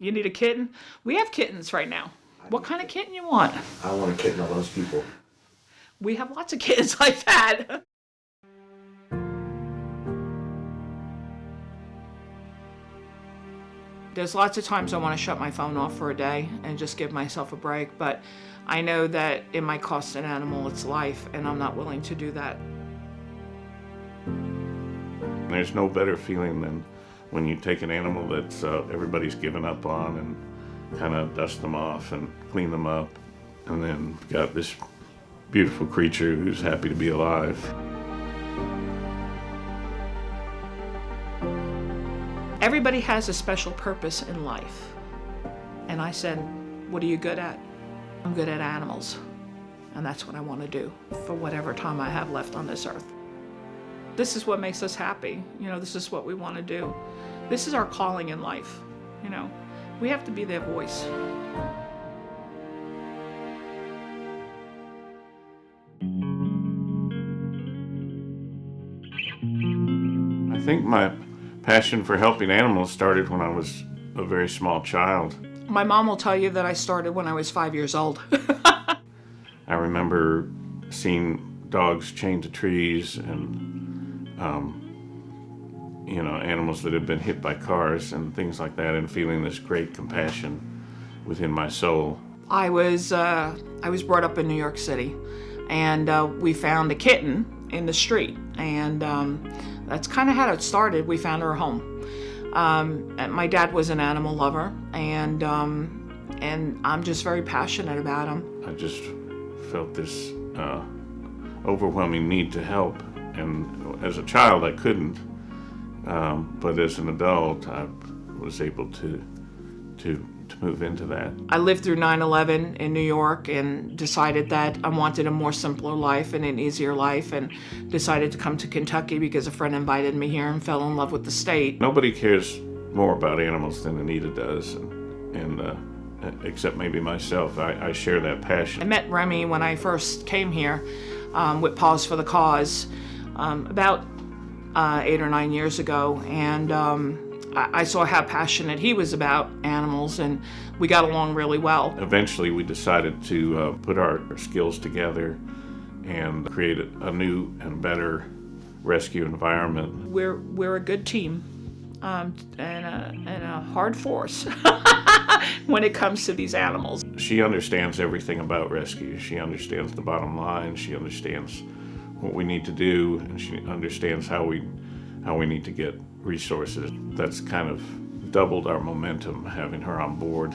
You need a kitten? We have kittens right now. What kind of kitten you want? I want a kitten that loves people. We have lots of kittens like that. There's lots of times I want to shut my phone off for a day and just give myself a break, but I know that it might cost an animal its life, and I'm not willing to do that. There's no better feeling than when you take an animal that everybody's given up on and kind of dust them off and clean them up, and then got this beautiful creature who's happy to be alive. Everybody has a special purpose in life. And I said, what are you good at? I'm good at animals. And that's what I want to do for whatever time I have left on this earth. This is what makes us happy. This is what we want to do. This is our calling in life. We have to be their voice. I think my passion for helping animals started when I was a very small child. My mom will tell you that I started when I was 5 years old. I remember seeing dogs chained to trees and animals that had been hit by cars and things like that, and feeling this great compassion within my soul. I was brought up in New York City, and we found a kitten in the street, and that's kind of how it started. We found her home. And my dad was an animal lover, and I'm just very passionate about him. I just felt this overwhelming need to help, and as a child I couldn't, but as an adult I was able to move into that. I lived through 9/11 in New York and decided that I wanted a more simpler life and an easier life, and decided to come to Kentucky because a friend invited me here and fell in love with the state. Nobody cares more about animals than Anita does, and except maybe myself. I share that passion. I met Remy when I first came here with Paws for the Cause about 8 or 9 years ago, and I saw how passionate he was about animals, and we got along really well. Eventually we decided to put our skills together and create a new and better rescue environment. We're a good team and a hard force when it comes to these animals. She understands everything about rescue. She understands the bottom line. She understands what we need to do, and she understands how we need to get resources. That's kind of doubled our momentum having her on board,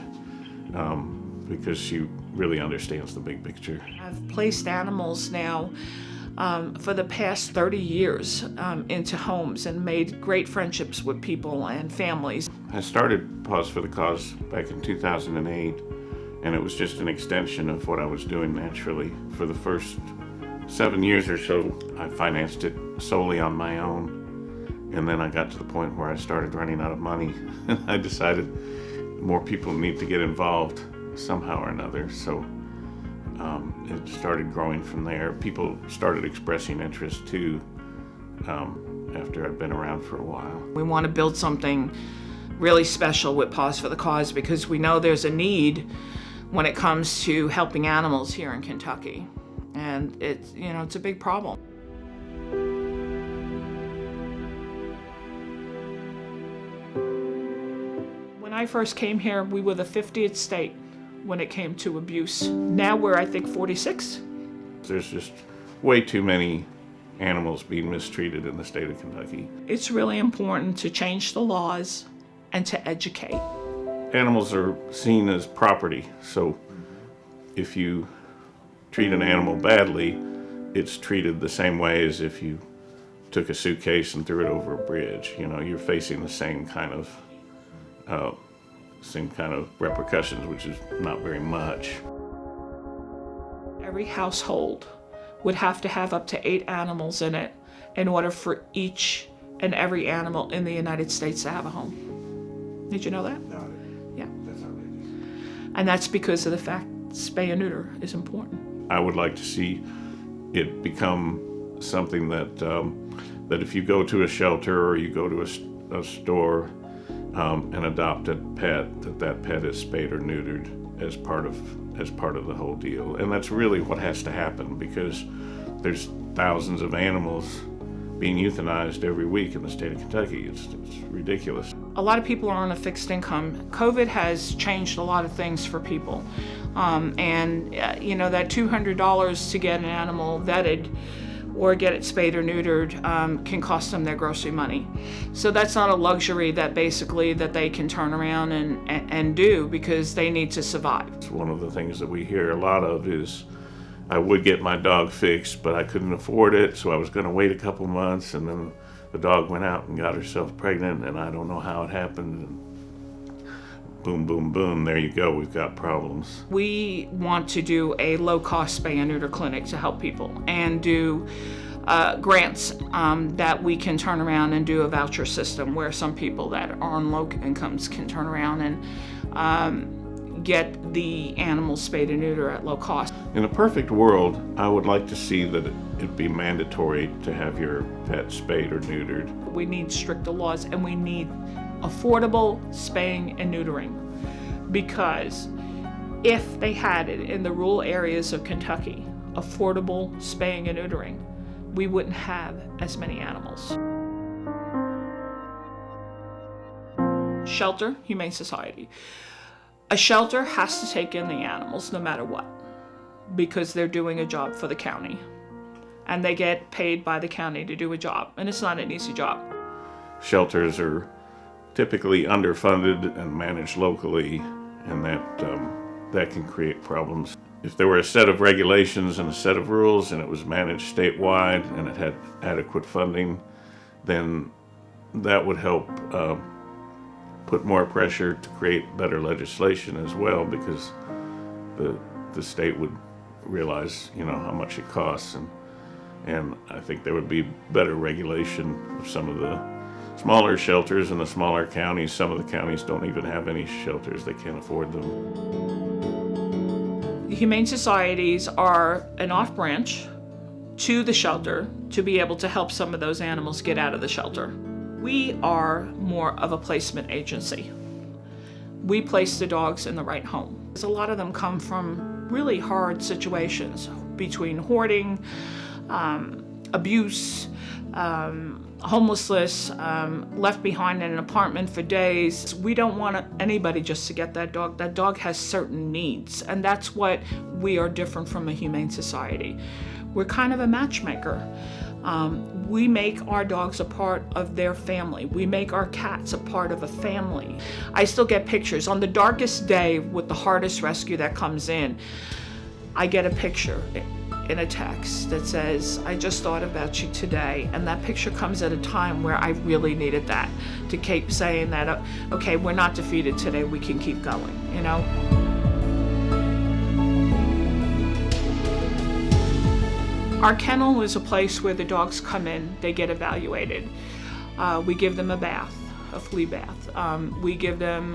because she really understands the big picture. I've placed animals now for the past 30 years into homes and made great friendships with people and families. I started Paws for the Cause back in 2008, and it was just an extension of what I was doing naturally. For the first 7 years or so, I financed it solely on my own. And then I got to the point where I started running out of money, and I decided more people need to get involved somehow or another. So it started growing from there. People started expressing interest too after I've been around for a while. We want to build something really special with Paws for the Cause because we know there's a need when it comes to helping animals here in Kentucky, and it's a big problem. When I first came here, we were the 50th state when it came to abuse. Now we're, I think, 46. There's just way too many animals being mistreated in the state of Kentucky. It's really important to change the laws and to educate. Animals are seen as property, so if you treat an animal badly, it's treated the same way as if you took a suitcase and threw it over a bridge. You're facing the same kind of repercussions, which is not very much. Every household would have to have up to 8 animals in it in order for each and every animal in the United States to have a home. Did you know that? No, Yeah. that's outrageous. And that's because of the fact spay and neuter is important. I would like to see it become something that if you go to a shelter or you go to a store, an adopted pet, that pet is spayed or neutered as part of the whole deal. And that's really what has to happen, because there's thousands of animals being euthanized every week in the state of Kentucky. It's ridiculous. A lot of people are on a fixed income. COVID has changed a lot of things for people. That $200 to get an animal vetted or get it spayed or neutered can cost them their grocery money. So that's not a luxury that they can turn around and do, because they need to survive. One of the things that we hear a lot of is, I would get my dog fixed, but I couldn't afford it, so I was going to wait a couple months, and then the dog went out and got herself pregnant, and I don't know how it happened. And boom, boom, boom, there you go, we've got problems. We want to do a low-cost spay and neuter clinic to help people, and do grants that we can turn around and do a voucher system where some people that are on low incomes can turn around and get the animals spayed and neutered at low cost. In a perfect world, I would like to see that it be mandatory to have your pet spayed or neutered. We need stricter laws, and we need affordable spaying and neutering, because if they had it in the rural areas of Kentucky, affordable spaying and neutering, we wouldn't have as many animals. Shelter, Humane Society. A shelter has to take in the animals no matter what, because they're doing a job for the county, and they get paid by the county to do a job, and it's not an easy job. Shelters are typically underfunded and managed locally, and that can create problems. If there were a set of regulations and a set of rules, and it was managed statewide and it had adequate funding, then that would help put more pressure to create better legislation as well, because the state would realize, how much it costs, and I think there would be better regulation of some of the smaller shelters in the smaller counties. Some of the counties don't even have any shelters; they can't afford them. The Humane Societies are an off branch to the shelter to be able to help some of those animals get out of the shelter. We are more of a placement agency. We place the dogs in the right home. A lot of them come from really hard situations between hoarding, abuse, homelessness, left behind in an apartment for days. We don't want anybody just to get that dog. That dog has certain needs, and that's what we are different from a Humane Society. We're kind of a matchmaker. We make our dogs a part of their family. We make our cats a part of a family. I still get pictures. On the darkest day with the hardest rescue that comes in, I get a picture in a text that says, "I just thought about you today." And that picture comes at a time where I really needed that, to keep saying that, okay, we're not defeated today, we can keep going, Our kennel is a place where the dogs come in, they get evaluated. We give them a bath, a flea bath. We give them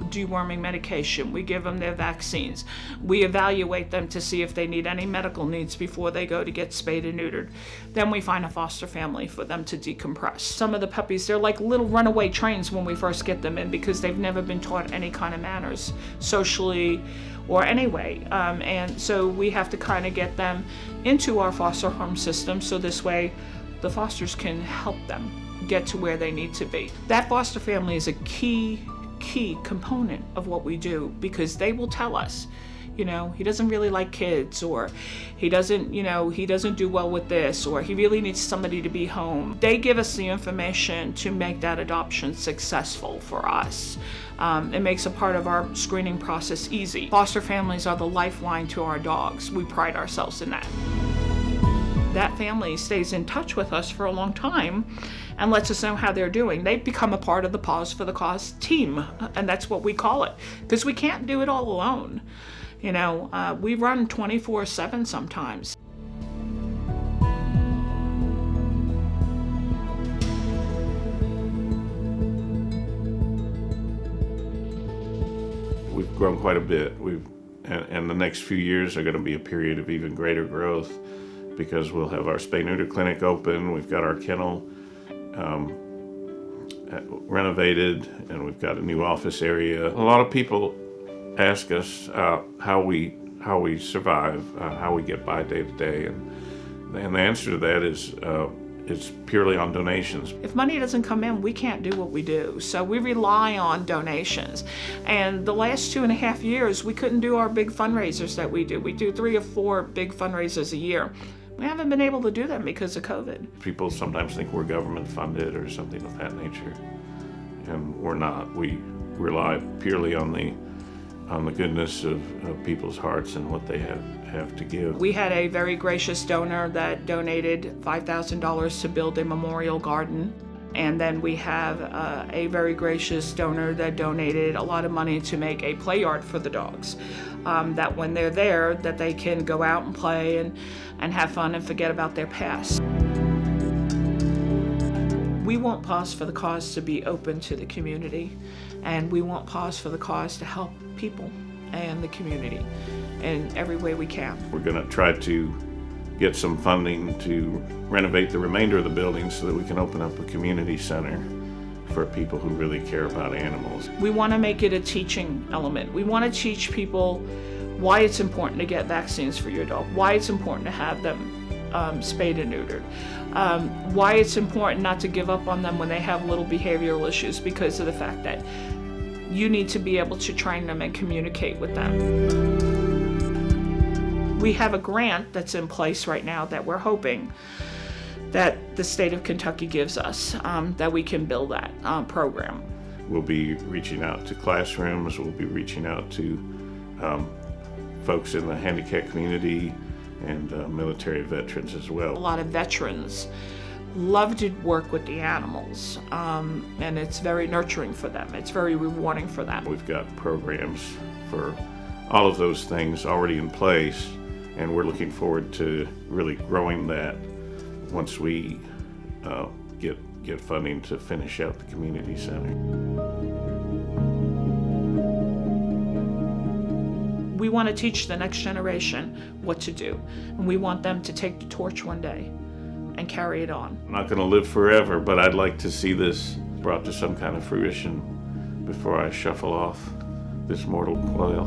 deworming medication. We give them their vaccines. We evaluate them to see if they need any medical needs before they go to get spayed and neutered. Then we find a foster family for them to decompress. Some of the puppies, they're like little runaway trains when we first get them in, because they've never been taught any kind of manners, socially or anyway. And so we have to kind of get them into our foster home system, so this way the fosters can help them get to where they need to be. That foster family is a key component of what we do, because they will tell us, he doesn't really like kids, or he doesn't do well with this, or he really needs somebody to be home. They give us the information to make that adoption successful for us. It makes a part of our screening process easy. Foster families are the lifeline to our dogs. We pride ourselves in that. That family stays in touch with us for a long time and lets us know how they're doing. They've become a part of the Paws for the Cause team, and that's what we call it, because we can't do it all alone. We run 24/7 sometimes. We've grown quite a bit. And the next few years are going to be a period of even greater growth, because we'll have our spay neuter clinic open. We've got our kennel, renovated, and we've got a new office area. A lot of people ask us how we survive, how we get by day to day, and the answer to that is it's purely on donations. If money doesn't come in, we can't do what we do. So we rely on donations. And the last 2.5 years, we couldn't do our big fundraisers that we do. We do 3 or 4 big fundraisers a year. We haven't been able to do them because of COVID. People sometimes think we're government funded or something of that nature, and we're not. We rely purely on the goodness of people's hearts and what they have to give. We had a very gracious donor that donated $5,000 to build a memorial garden. And then we have a very gracious donor that donated a lot of money to make a play yard for the dogs. That when they're there, that they can go out and play and have fun and forget about their past. We want Paws for the Cause to be open to the community, and we want Paws for the Cause to help people and the community in every way we can. We're going to try to get some funding to renovate the remainder of the building so that we can open up a community center for people who really care about animals. We want to make it a teaching element. We want to teach people why it's important to get vaccines for your dog, why it's important to have them spayed and neutered, why it's important not to give up on them when they have little behavioral issues because of the fact that you need to be able to train them and communicate with them. We have a grant that's in place right now that we're hoping that the state of Kentucky gives us, that we can build that program. We'll be reaching out to classrooms, we'll be reaching out to folks in the handicapped community and military veterans as well. A lot of veterans love to work with the animals, and it's very nurturing for them. It's very rewarding for them. We've got programs for all of those things already in place, and we're looking forward to really growing that once we get funding to finish out the community center. We want to teach the next generation what to do, and we want them to take the torch one day and carry it on. I'm not going to live forever, but I'd like to see this brought to some kind of fruition before I shuffle off this mortal coil.